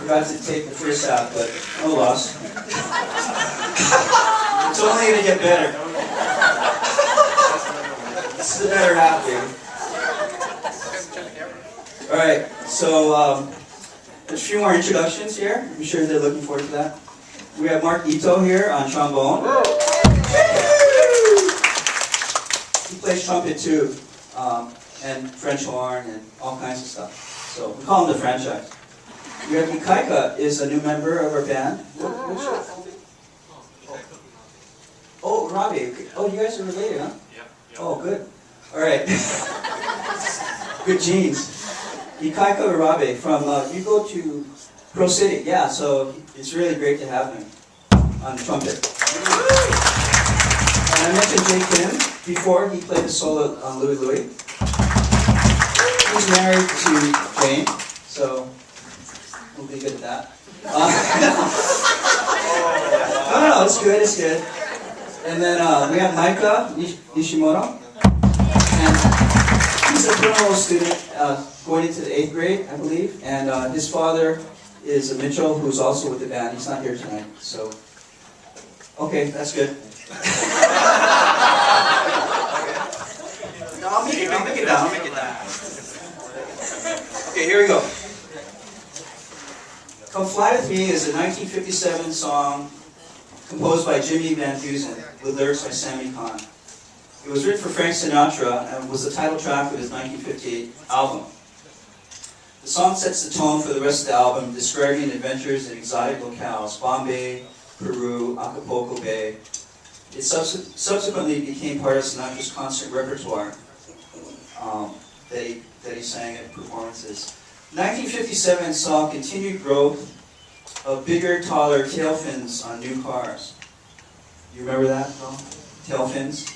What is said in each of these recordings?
Forgot to take the first half, but no loss. It's only going to get better. This is the better half, baby. Alright, so there's a few more introductions here. I'm sure they're looking forward to that. We have Mark Ito here on trombone. He plays trumpet too, and French horn and all kinds of stuff. So we call him the franchise. We have Ikaika is a new member of our band. Oh, Robbie. Oh, you guys are related, huh? Yeah. Oh, good. All right. Good genes. Ikaika Urabe from, you go to Pro City. Yeah, so it's really great to have him on trumpet. And I mentioned Jay Kim before. He played the solo on Louie Louie. He's married to Jane, so we'll be good at that. No, it's good, it's good. And then we have Maika Nishimoto. And he's a criminal student going into the 8th grade, I believe. And his father is a Mitchell, who's also with the band. He's not here tonight, so... Okay, that's good. No, I'll make it down. Okay, here we go. Come Fly With Me is a 1957 song composed by Jimmy Van Heusen with lyrics by Sammy Cahn. It was written for Frank Sinatra and was the title track of his 1958 album. The song sets the tone for the rest of the album, describing adventures in exotic locales, Bombay, Peru, Acapulco Bay. It subsequently became part of Sinatra's concert repertoire that he sang at performances. 1957 saw continued growth of bigger, taller tail fins on new cars. You remember that, Paul? Tail fins?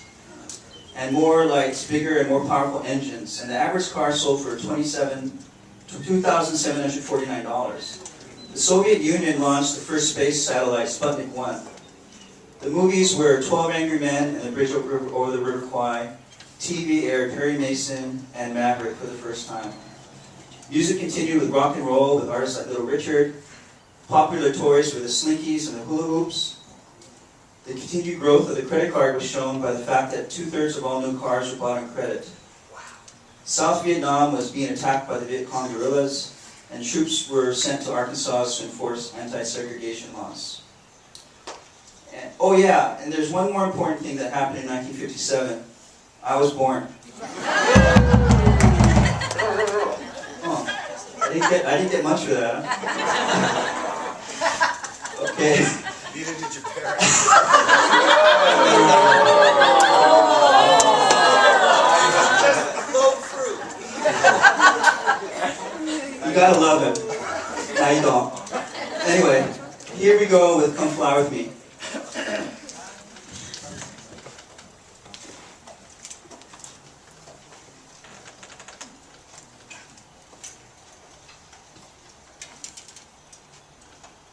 And more lights, bigger and more powerful engines. And the average car sold for $2,749. The Soviet Union launched the first space satellite, Sputnik 1. The movies were 12 Angry Men and The Bridge Over the River Kwai. TV aired Perry Mason and Maverick for the first time. Music continued with rock and roll with artists like Little Richard. Popular toys were the Slinkies and the Hula Hoops. The continued growth of the credit card was shown by the fact that 2/3 of all new cars were bought on credit. South Vietnam was being attacked by the Viet Cong guerrillas, and troops were sent to Arkansas to enforce anti-segregation laws. And, oh yeah, and there's one more important thing that happened in 1957. I was born. Oh, I didn't get much for that, huh? Okay. Neither did your parents. Just low fruit. You gotta love him. Now you don't. Anyway, here we go with Come Fly With Me.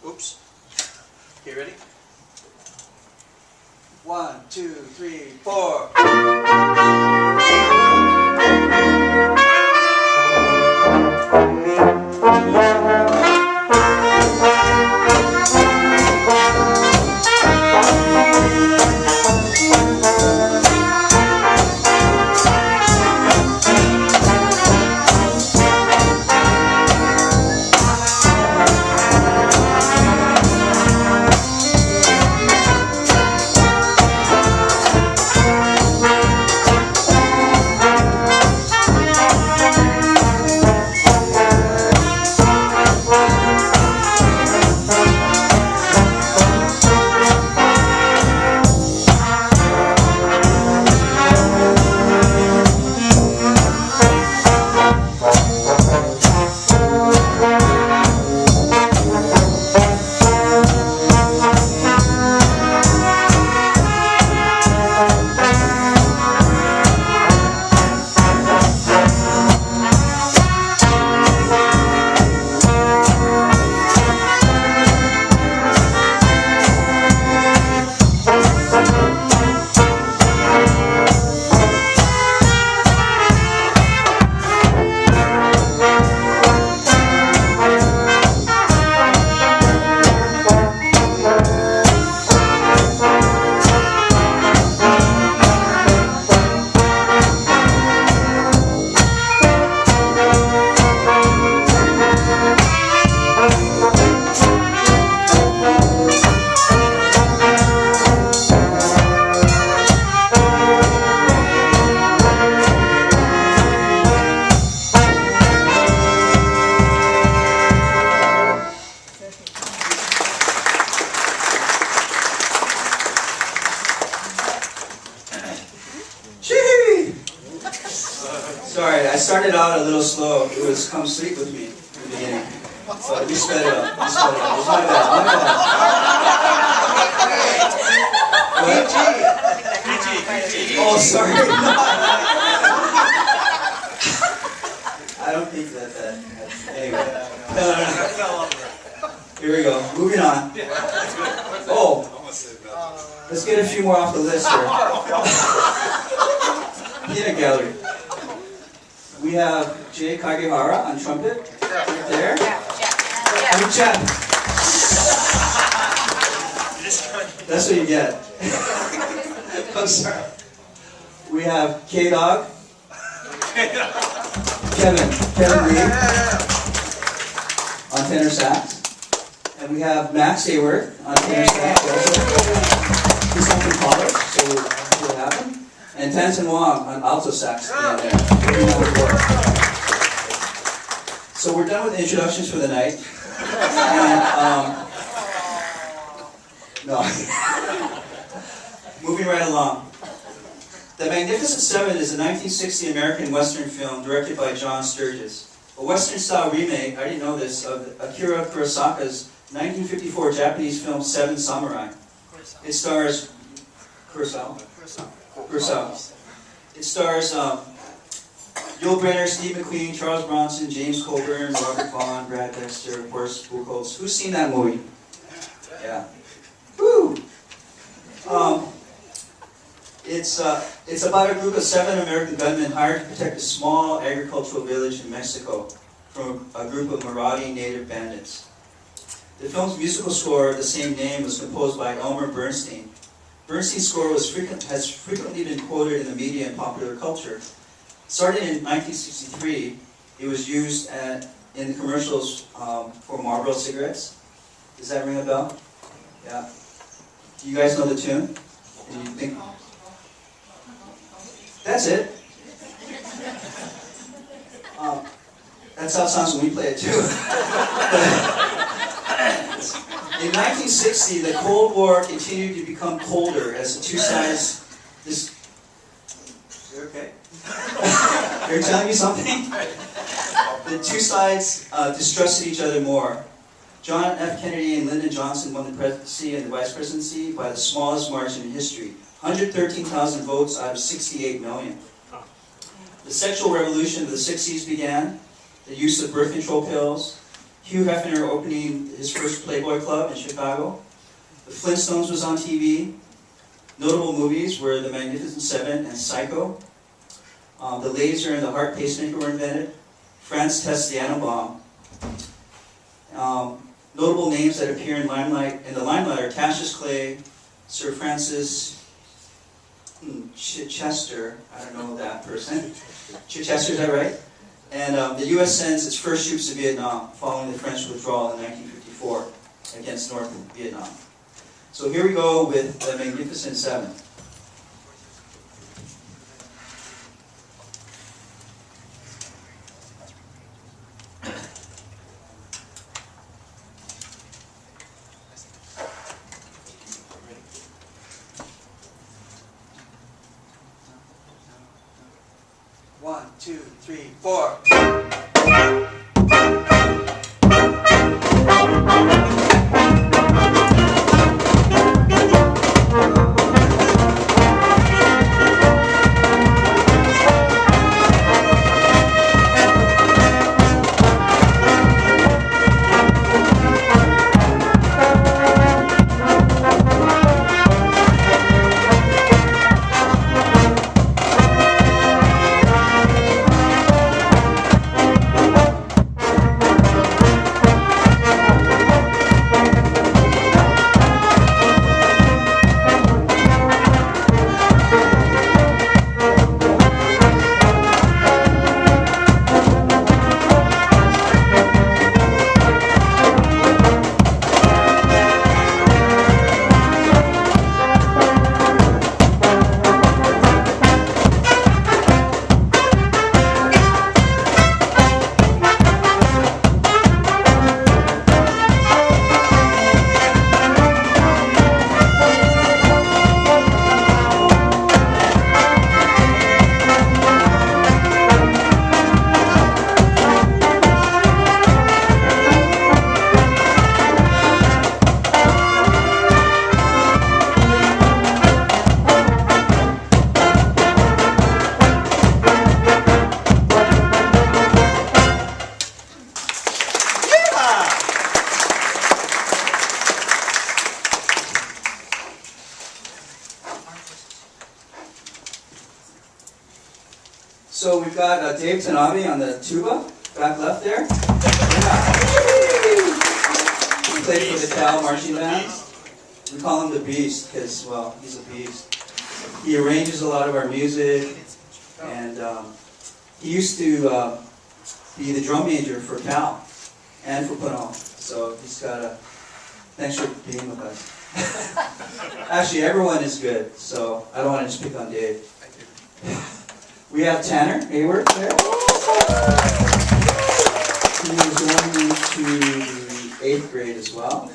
Oops. Okay, ready? 1, 2, 3, 4. started out a little slow. It was "Come Sleep With Me" in the beginning. But we sped it up. We sped it up. It was my bad. My bad. PG. Oh, sorry. I don't think that. Anyway. No. Here we go. Moving on. Oh. Let's get a few more off the list here. Peanut gallery. We have Jay Kagehara on trumpet. Right there. I'm Jeff. That's what you get. I'm sorry. We have K-Dog. Kevin Lee on tenor sax. And we have Max Hayworth on tenor sax also. He's home from college, so we'll have him. And Tantan Wong on alto sax. So we're done with the introductions for the night. And, no. Moving right along. The Magnificent Seven is a 1960 American Western film directed by John Sturges. A Western-style remake, I didn't know this, of Akira Kurosaka's 1954 Japanese film Seven Samurai. It stars Kurosawa. It stars Yul Brynner, Steve McQueen, Charles Bronson, James Coburn, Robert Vaughn, Brad Dexter, of course, Buchholz. Who's seen that movie? Yeah. Woo! It's about a group of 7 American gunmen hired to protect a small agricultural village in Mexico from a group of marauding native bandits. The film's musical score, the same name, was composed by Elmer Bernstein. Bernstein's score has frequently been quoted in the media and popular culture. Starting in 1963, it was used in the commercials for Marlboro cigarettes. Does that ring a bell? Yeah. Do you guys know the tune? Do you think? That's it. That's how it sounds when we play it too. In 1960, the Cold War continued to become colder as the two sides... You're okay? You're telling me something? The two sides distrusted each other more. John F. Kennedy and Lyndon Johnson won the presidency and the vice presidency by the smallest margin in history. 113,000 votes out of 68 million. The sexual revolution of the 60s began. The use of birth control pills. Hugh Hefner opening his first Playboy Club in Chicago. The Flintstones was on TV. Notable movies were The Magnificent Seven and Psycho. The laser and the heart pacemaker were invented. France tests the atom bomb. Notable names that appear in the limelight are Cassius Clay, Sir Francis Chichester. I don't know that person. Chichester, is that right? And the U.S. sends its first troops to Vietnam following the French withdrawal in 1954 against North Vietnam. So here we go with the Magnificent Seven. One, two, three, four. we've got Dave Tanabe on the tuba, back left there. Yeah. He played for the Cal marching band. We call him the Beast because, well, he's a beast. He arranges a lot of our music, and he used to be the drum major for Cal and for Puno. So he's got a... Thanks for being with us. Actually, everyone is good, so I don't want to just pick on Dave. We have Tanner Hayward there. He is going to the 8th grade as well,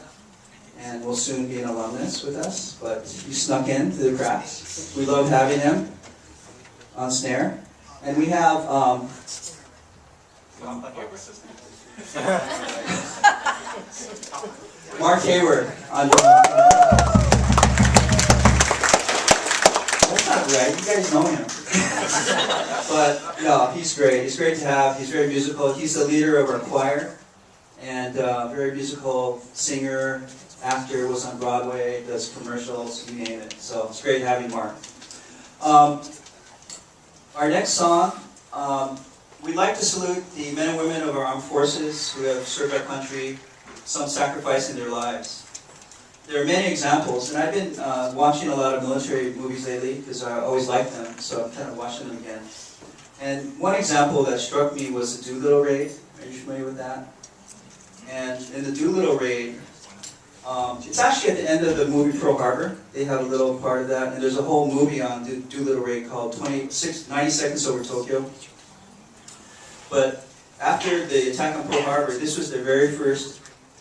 and will soon be an alumnus with us, but he snuck in through the cracks. We love having him on snare. And we have Mark Hayward on drum. That's not right, you guys know him. But no, he's great. He's great to have. He's very musical. He's the leader of our choir, and very musical singer, actor, was on Broadway, does commercials, you name it. So it's great having Mark. Our next song, we'd like to salute the men and women of our armed forces who have served our country, some sacrificing their lives. There are many examples, and I've been watching a lot of military movies lately because I always liked them, so I'm kind of watching them again. And one example that struck me was the Doolittle Raid. Are you familiar with that? And in the Doolittle Raid, it's actually at the end of the movie Pearl Harbor. They have a little part of that, and there's a whole movie on Doolittle Raid called 90 Seconds Over Tokyo. But after the attack on Pearl Harbor, this was their very first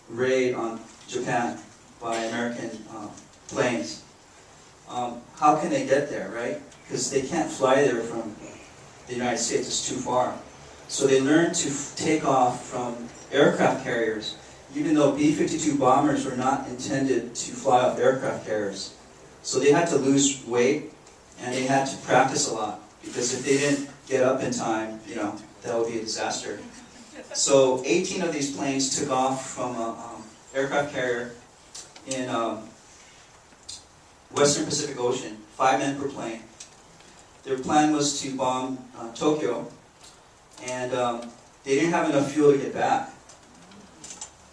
raid on Japan by American planes. How can they get there, right? Because they can't fly there from the United States, it's too far. So they learned to take off from aircraft carriers, even though B-52 bombers were not intended to fly off aircraft carriers. So they had to lose weight, and they had to practice a lot, because if they didn't get up in time, you know, that would be a disaster. So 18 of these planes took off from an aircraft carrier in Western Pacific Ocean, 5 men per plane. Their plan was to bomb Tokyo, and they didn't have enough fuel to get back.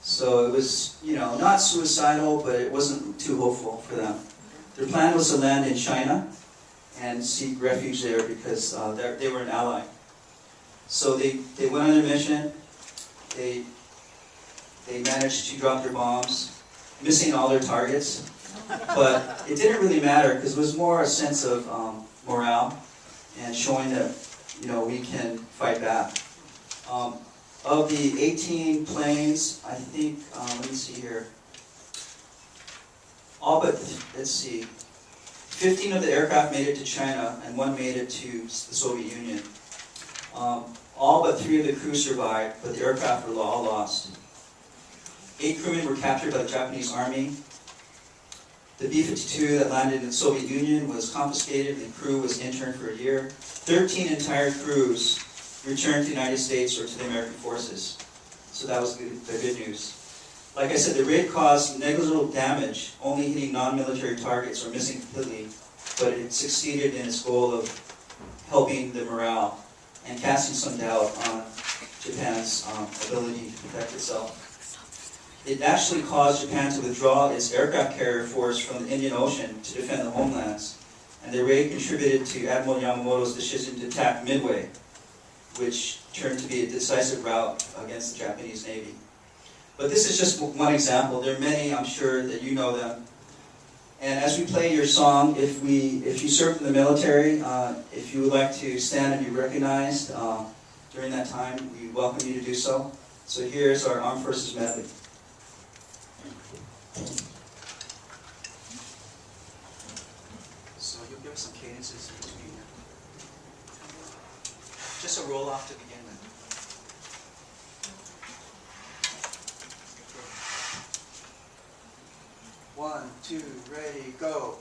So it was, you know, not suicidal, but it wasn't too hopeful for them. Their plan was to land in China and seek refuge there because they were an ally. So they went on their mission. They managed to drop their bombs, missing all their targets. But it didn't really matter because it was more a sense of morale and showing that, you know, we can fight back. Of the 18 planes, I think, let me see here, all but, let's see, 15 of the aircraft made it to China and 1 made it to the Soviet Union. All but 3 of the crew survived, but the aircraft were all lost. 8 crewmen were captured by the Japanese army. The B-52 that landed in the Soviet Union was confiscated and the crew was interned for a year. 13 entire crews returned to the United States or to the American forces. So that was the good news. Like I said, the raid caused negligible damage, only hitting non-military targets or missing completely, but it succeeded in its goal of helping the morale and casting some doubt on Japan's ability to protect itself. It actually caused Japan to withdraw its aircraft carrier force from the Indian Ocean to defend the homelands, and the raid contributed to Admiral Yamamoto's decision to attack Midway, which turned to be a decisive rout against the Japanese Navy. But this is just one example. There are many, I'm sure, that you know them. And as we play your song, if you served in the military, if you would like to stand and be recognized during that time, we welcome you to do so. So here's our Armed Forces medley. So you'll give us some cadences in between here. Just a roll off to begin with. 1, 2, ready, go.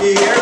He aired